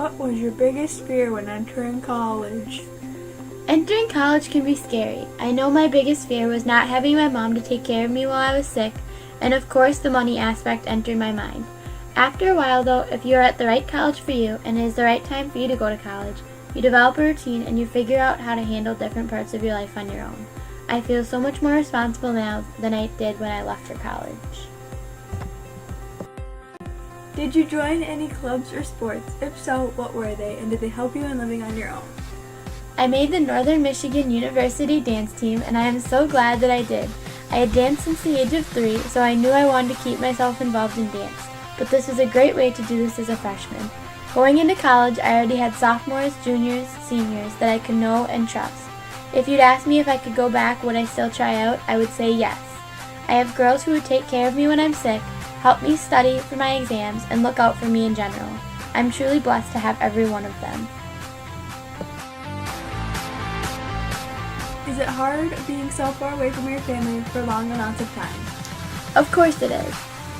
What was your biggest fear when entering college? Entering college can be scary. I know my biggest fear was not having my mom to take care of me while I was sick, and of course the money aspect entered my mind. After a while though, if you are at the right college for you and it is the right time for you to go to college, you develop a routine and you figure out how to handle different parts of your life on your own. I feel so much more responsible now than I did when I left for college. Did you join any clubs or sports? If so, what were they, and did they help you in living on your own? I made the Northern Michigan University dance team, and I am so glad that I did. I had danced since the age of 3, so I knew I wanted to keep myself involved in dance, but this was a great way to do this as a freshman. Going into college, I already had sophomores, juniors, seniors that I could know and trust. If you'd asked me if I could go back, would I still try out, I would say yes. I have girls who would take care of me when I'm sick, help me study for my exams, and look out for me in general. I'm truly blessed to have every one of them. Is it hard being so far away from your family for long amounts of time? Of course it is.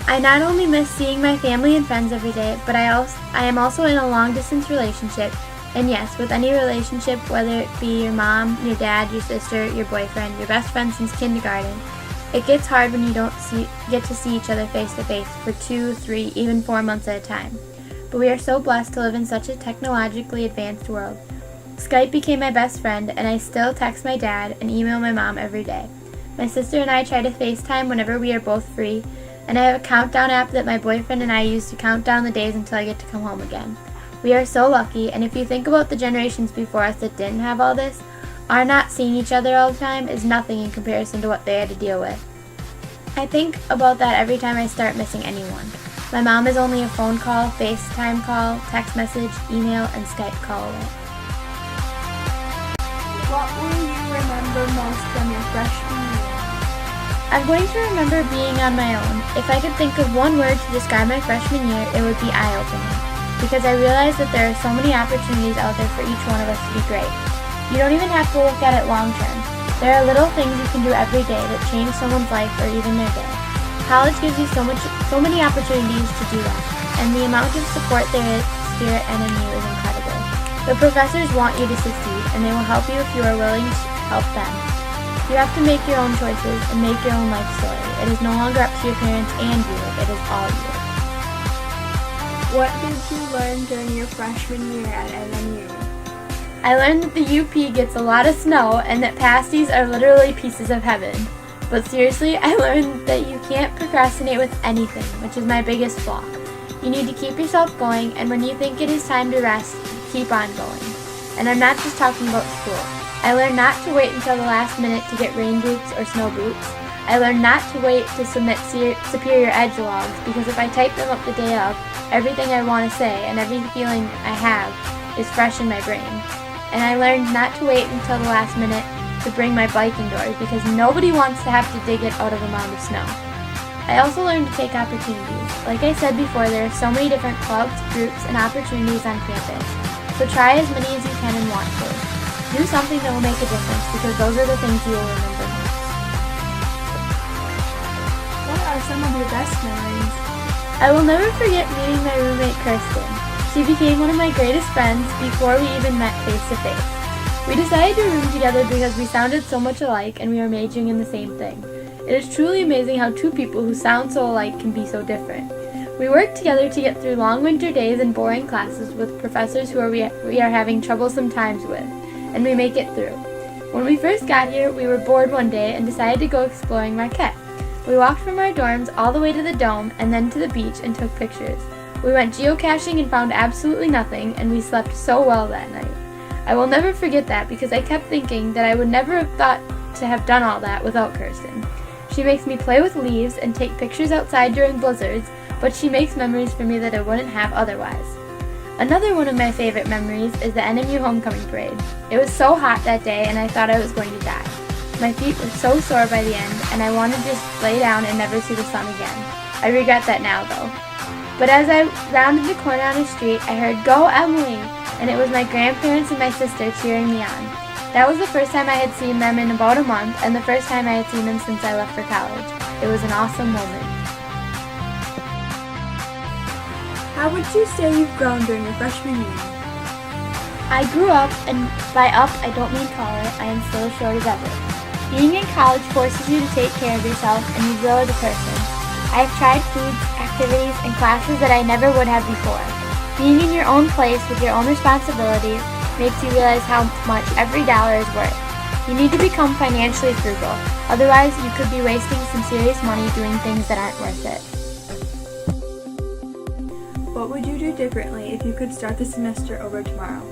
I not only miss seeing my family and friends every day, but I am also in a long-distance relationship. And yes, with any relationship, whether it be your mom, your dad, your sister, your boyfriend, your best friend since kindergarten, it gets hard when you don't get to see each other face to face for 2, 3, even 4 months at a time. But we are so blessed to live in such a technologically advanced world. Skype became my best friend, and I still text my dad and email my mom every day. My sister and I try to FaceTime whenever we are both free, and I have a countdown app that my boyfriend and I use to count down the days until I get to come home again. We are so lucky, and if you think about the generations before us that didn't have all this, our not seeing each other all the time is nothing in comparison to what they had to deal with. I think about that every time I start missing anyone. My mom is only a phone call, FaceTime call, text message, email, and Skype call away. What will you remember most from your freshman year? I'm going to remember being on my own. If I could think of one word to describe my freshman year, it would be eye-opening. Because I realized that there are so many opportunities out there for each one of us to be great. You don't even have to look at it long term. There are little things you can do every day that change someone's life or even their day. College gives you so many opportunities to do that, and the amount of support there is, spirit, and in you is incredible. The professors want you to succeed, and they will help you if you are willing to help them. You have to make your own choices and make your own life story. It is no longer up to your parents and you, it is all you. What did you learn during your freshman year at NMU? I learned that the UP gets a lot of snow and that pasties are literally pieces of heaven. But seriously, I learned that you can't procrastinate with anything, which is my biggest flaw. You need to keep yourself going, and when you think it is time to rest, keep on going. And I'm not just talking about school. I learned not to wait until the last minute to get rain boots or snow boots. I learned not to wait to submit superior edgelogs, because if I type them up the day of, everything I want to say and every feeling I have is fresh in my brain. And I learned not to wait until the last minute to bring my bike indoors, because nobody wants to have to dig it out of a mound of snow. I also learned to take opportunities. Like I said before, there are so many different clubs, groups, and opportunities on campus. So try as many as you can and want to. Do something that will make a difference, because those are the things you will remember most. What are some of your best memories? I will never forget meeting my roommate Kirsten. She became one of my greatest friends before we even met face to face. We decided to room together because we sounded so much alike and we were majoring in the same thing. It is truly amazing how two people who sound so alike can be so different. We worked together to get through long winter days and boring classes with professors who we are having troublesome times with, and we make it through. When we first got here, we were bored one day and decided to go exploring Marquette. We walked from our dorms all the way to the dome and then to the beach and took pictures. We went geocaching and found absolutely nothing, and we slept so well that night. I will never forget that, because I kept thinking that I would never have thought to have done all that without Kirsten. She makes me play with leaves and take pictures outside during blizzards, but she makes memories for me that I wouldn't have otherwise. Another one of my favorite memories is the NMU homecoming parade. It was so hot that day and I thought I was going to die. My feet were so sore by the end, and I wanted to just lay down and never see the sun again. I regret that now though. But as I rounded the corner on the street, I heard, "Go Emily!" And it was my grandparents and my sister cheering me on. That was the first time I had seen them in about a month, and the first time I had seen them since I left for college. It was an awesome moment. How would you say you've grown during your freshman year? I grew up, and by up I don't mean taller, I am still as short as ever. Being in college forces you to take care of yourself and you grow as a person. I have tried foods, activities, and classes that I never would have before. Being in your own place with your own responsibilities makes you realize how much every dollar is worth. You need to become financially frugal, otherwise you could be wasting some serious money doing things that aren't worth it. What would you do differently if you could start the semester over tomorrow?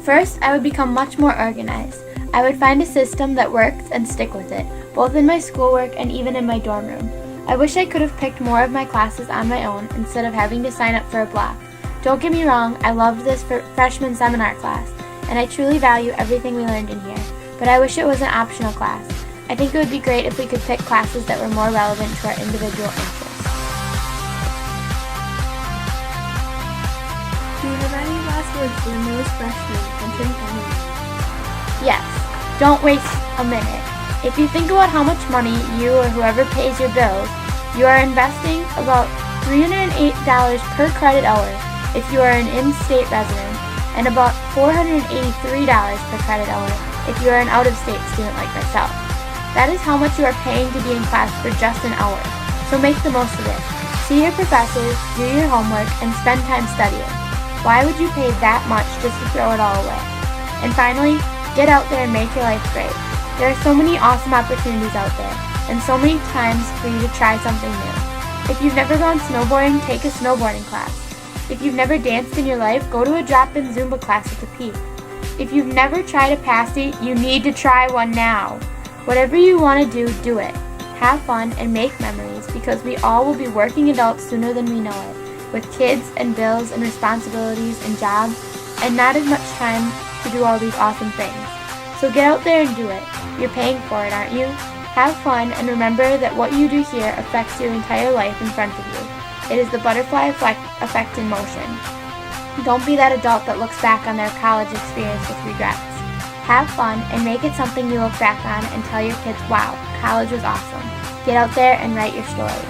First, I would become much more organized. I would find a system that works and stick with it, both in my schoolwork and even in my dorm room. I wish I could have picked more of my classes on my own instead of having to sign up for a block. Don't get me wrong, I loved this freshman seminar class, and I truly value everything we learned in here, but I wish it was an optional class. I think it would be great if we could pick classes that were more relevant to our individual interests. Do you have any last words for the newest freshmen entering online? Yes, don't waste a minute. If you think about how much money you or whoever pays your bills, you are investing about $308 per credit hour if you are an in-state resident, and about $483 per credit hour if you are an out-of-state student like myself. That is how much you are paying to be in class for just an hour, so make the most of it. See your professors, do your homework, and spend time studying. Why would you pay that much just to throw it all away? And finally, get out there and make your life great. There are so many awesome opportunities out there, and so many times for you to try something new. If you've never gone snowboarding, take a snowboarding class. If you've never danced in your life, go to a drop-in Zumba class at the Peak. If you've never tried a pasty, you need to try one now. Whatever you want to do it. Have fun and make memories, because we all will be working adults sooner than we know it, with kids and bills and responsibilities and jobs, and not as much time to do all these awesome things. So get out there and do it. You're paying for it, aren't you? Have fun, and remember that what you do here affects your entire life in front of you. It is the butterfly effect in motion. Don't be that adult that looks back on their college experience with regrets. Have fun and make it something you look back on and tell your kids, wow, college was awesome. Get out there and write your story.